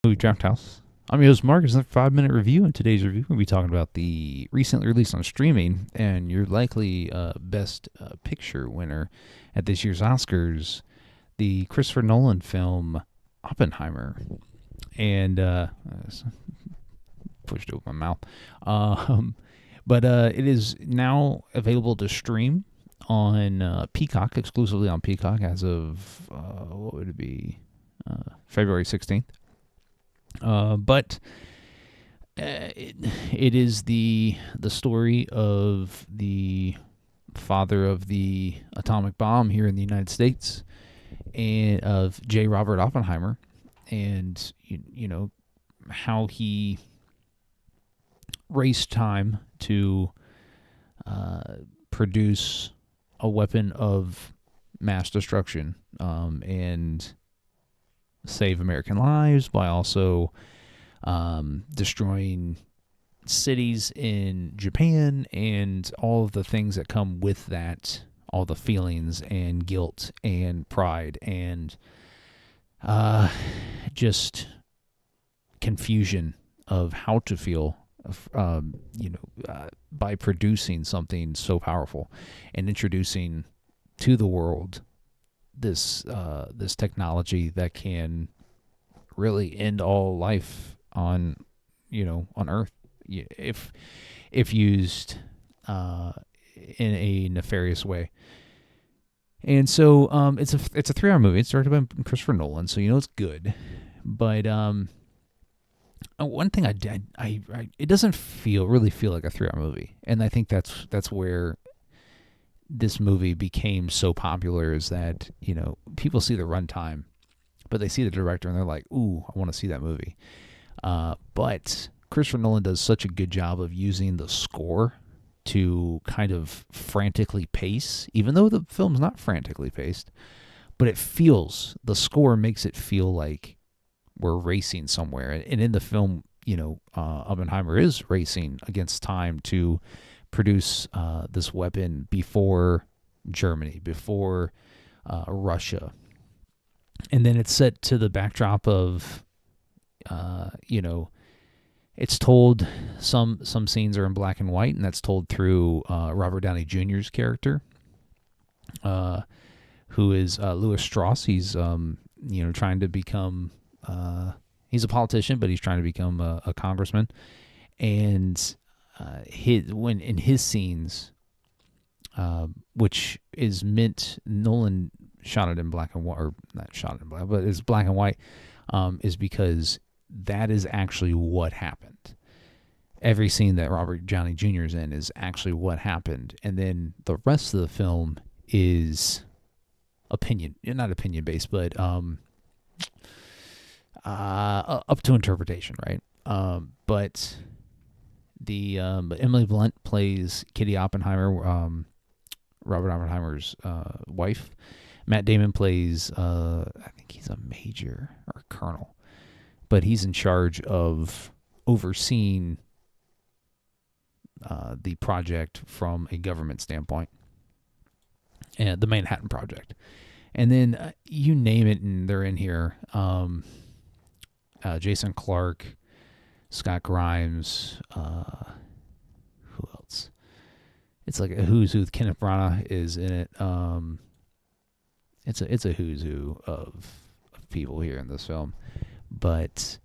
Movie Draft House. I'm your host, Mark. It's a 5-minute review. In today's review, we'll be talking about the recently released on streaming and your likely best picture winner at this year's Oscars, the Christopher Nolan film Oppenheimer. And pushed it with my mouth. But it is now available to stream on Peacock, exclusively on Peacock, as of, what would it be, February 16th. But it is the story of the father of the atomic bomb here in the United States, and of J. Robert Oppenheimer, and you know how he raced time to produce a weapon of mass destruction, and save American lives by also destroying cities in Japan and all of the things that come with that, all the feelings and guilt and pride and just confusion of how to feel, by producing something so powerful and introducing to the world this technology that can really end all life on Earth, if used in a nefarious way. And so it's a 3-hour movie. It's directed by Christopher Nolan, so it's good. But one thing I it doesn't really feel like a 3-hour movie, and I think that's where this movie became so popular, is that people see the runtime, but they see the director and they're like, "Ooh, I want to see that movie." But Christopher Nolan does such a good job of using the score to kind of frantically pace, even though the film's not frantically paced. But the score makes it feel like we're racing somewhere, and in the film, Oppenheimer is racing against time to produce this weapon before Germany, before Russia. And then it's set to the backdrop of, it's told, some scenes are in black and white, and that's told through Robert Downey Jr.'s character, who is Louis Strauss. He's, trying to become, he's a politician, but he's trying to become a congressman. And when in his scenes, which is meant, Nolan shot it in black and white, or not shot it in black, but it's black and white, is because that is actually what happened. Every scene that Robert Downey Jr. is in is actually what happened, and then the rest of the film is not opinion based, but up to interpretation, right? But Emily Blunt plays Kitty Oppenheimer, Robert Oppenheimer's wife. Matt Damon plays, I think he's a major or a colonel, but he's in charge of overseeing the project from a government standpoint, and the Manhattan Project. And then you name it, and they're in here. Jason Clarke, Scott Grimes, who else? It's like a who's who. Kenneth Branagh is in it. It's a who's who of people here in this film. But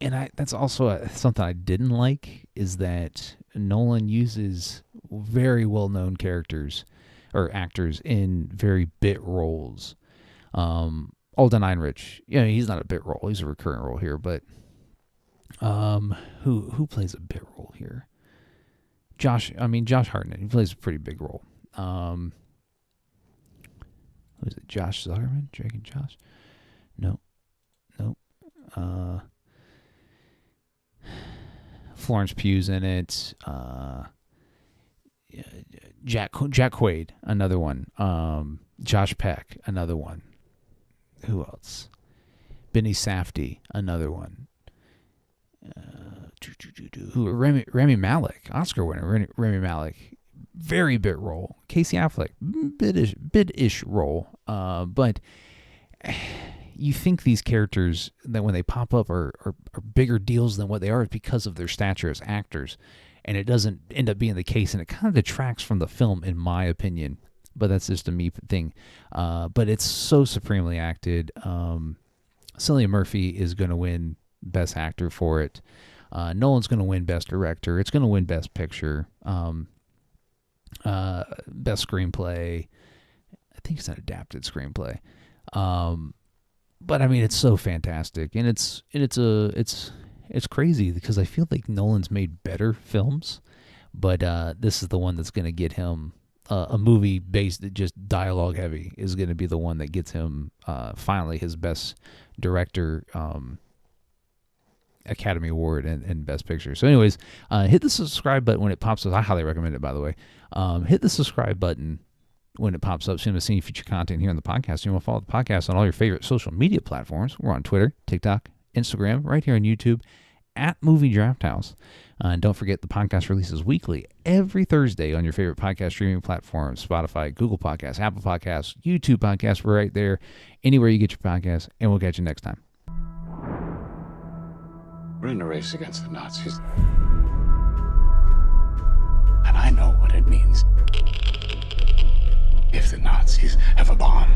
that's also something I didn't like, is that Nolan uses very well-known characters or actors in very bit roles. Alden Ehrenreich, he's not a bit role; he's a recurring role here. But who plays a bit role here? Josh Hartnett. He plays a pretty big role. Who is it? Josh Zuckerman? Drake and Josh? No. Florence Pugh's in it. Jack Quaid, another one. Josh Peck, another one. Who else? Benny Safdie, another one. Rami Malek, Oscar winner. Rami Malek, very bit role. Casey Affleck, bit-ish role. But you think these characters that when they pop up are bigger deals than what they are because of their stature as actors, and it doesn't end up being the case, and it kind of detracts from the film, in my opinion. But that's just a me thing. But it's so supremely acted. Cillian Murphy is going to win Best Actor for it. Nolan's going to win Best Director. It's going to win Best Picture. Best Screenplay. I think it's an adapted screenplay. But I mean, it's so fantastic, and it's crazy because I feel like Nolan's made better films, but this is the one that's going to get him a movie based just dialogue heavy is going to be the one that gets him finally his Best Director Academy Award and Best Picture. So anyways, hit the subscribe button when it pops up. I highly recommend it, by the way. Hit the subscribe button when it pops up. So you want to see future content here on the podcast. You want to follow the podcast on all your favorite social media platforms. We're on Twitter, TikTok, Instagram, right here on YouTube at Movie Draft House. And don't forget the podcast releases weekly every Thursday on your favorite podcast streaming platforms: Spotify, Google Podcasts, Apple Podcasts, YouTube Podcasts. We're right there, anywhere you get your podcasts, and we'll catch you next time. We're in a race against the Nazis. And I know what it means if the Nazis have a bomb.